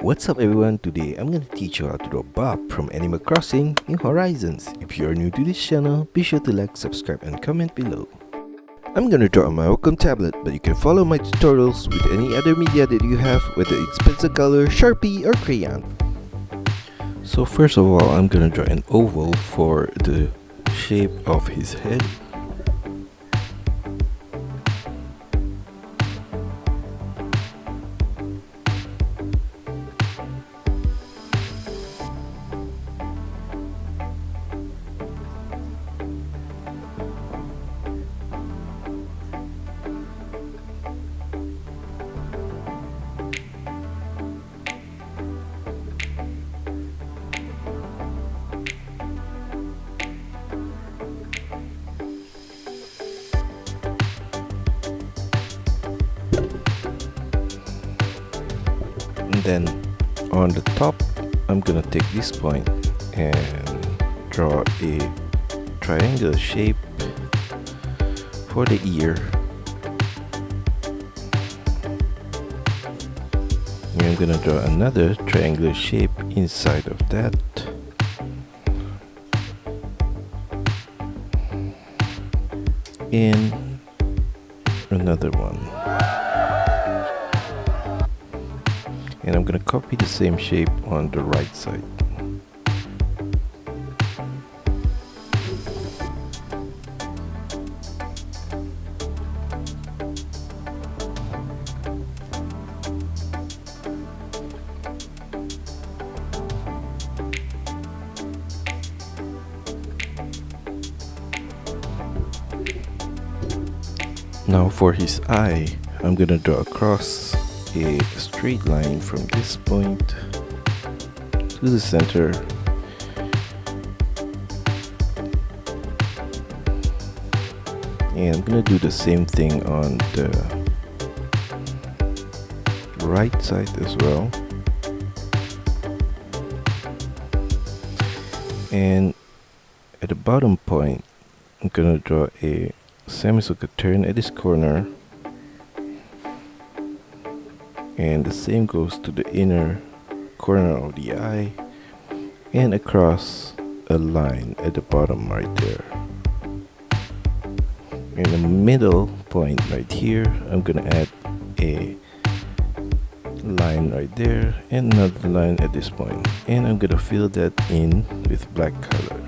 What's up everyone, today I'm gonna teach you how to draw Bob from Animal Crossing New Horizons. If you are new to this channel, be sure to like, subscribe and comment below. I'm gonna draw on my Wacom tablet, but you can follow my tutorials with any other media that you have, whether it's pencil color, Sharpie or crayon. So first of all, I'm gonna draw an oval for the shape of his head. And then on the top, I'm gonna take this point and draw a triangle shape for the ear. And I'm gonna draw another triangular shape inside of that. And another one. And I'm gonna copy the same shape on the right side. Now for his eye, I'm gonna draw across a straight line from this point to the center, and I'm gonna do the same thing on the right side as well. And at the bottom point, I'm gonna draw a semicircle turn at this corner, and the same goes to the inner corner of the eye and across a line at the bottom right there. In the middle point right here, I'm gonna add a line right there and another line at this point, and I'm gonna fill that in with black color.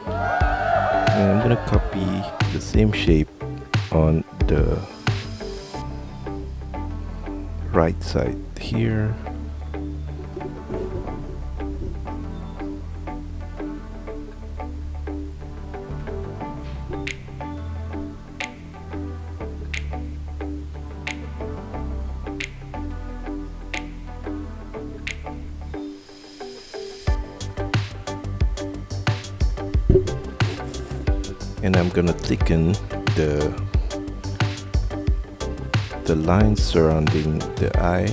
And I'm gonna copy the same shape on the right side here. And I'm gonna thicken the lines surrounding the eye.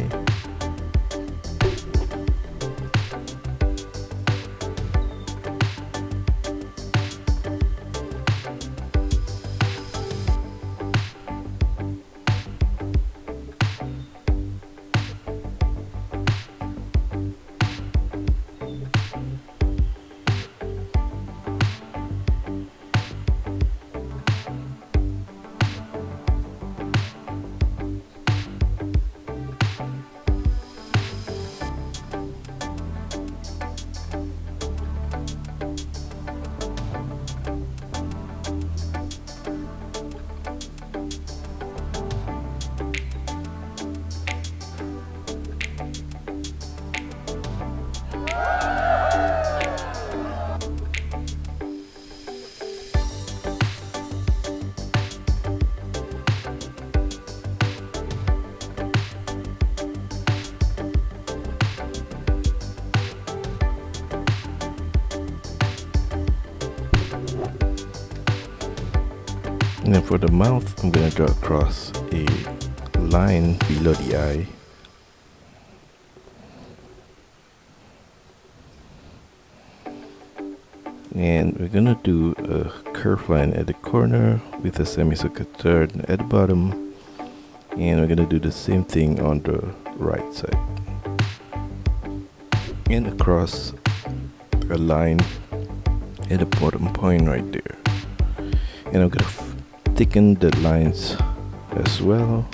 And then for the mouth, I'm gonna draw across a line below the eye. And we're gonna do a curved line at the corner with a semicircle turn at the bottom, and we're gonna do the same thing on the right side. and across a line at the bottom point right there. And I'm gonna thicken the lines as well.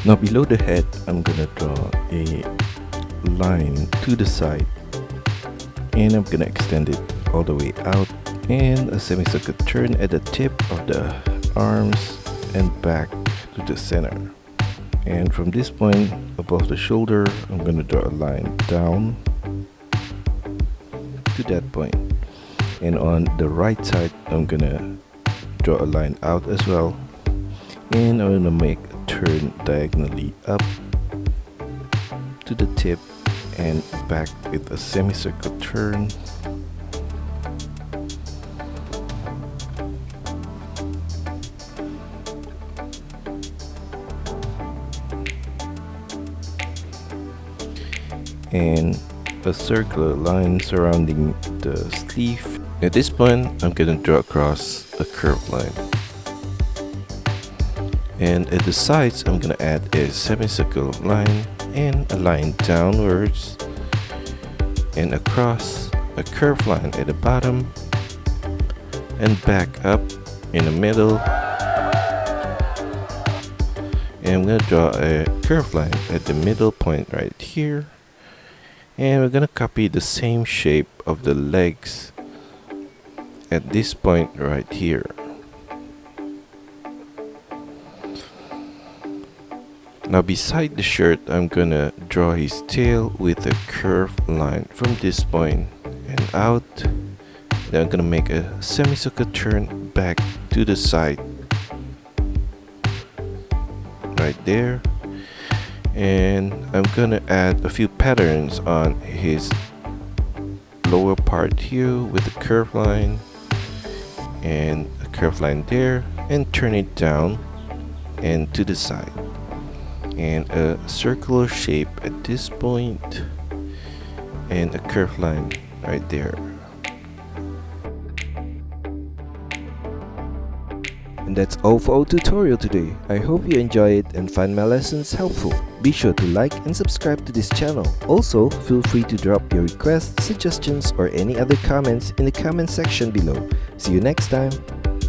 Now below the head, I'm gonna draw a line to the side, and I'm gonna extend it all the way out, and a semicircle turn at the tip of the arms and back to the center. And from this point above the shoulder, I'm gonna draw a line down to that point. And on the right side, I'm gonna draw a line out as well, and I'm gonna make turn diagonally up to the tip and back with a semicircle turn. And a circular line surrounding the sleeve. At this point, I'm gonna draw across a curved line. And at the sides, I'm gonna add a semicircle line and a line downwards and across a curved line at the bottom and back up in the middle. And I'm gonna draw a curved line at the middle point right here. And we're gonna copy the same shape of the legs at this point right here. Now beside the shirt, I'm gonna draw his tail with a curved line from this point and out. Then I'm gonna make a semicircle turn back to the side right there. And I'm gonna add a few patterns on his lower part here with a curved line and a curved line there, and turn it down and to the side. And a circular shape at this point and a curved line right there. And that's all for our tutorial today. I hope you enjoy it and find my lessons helpful. Be sure to like and subscribe to this channel. Also, feel free to drop your requests, suggestions, or any other comments in the comment section below. See you next time.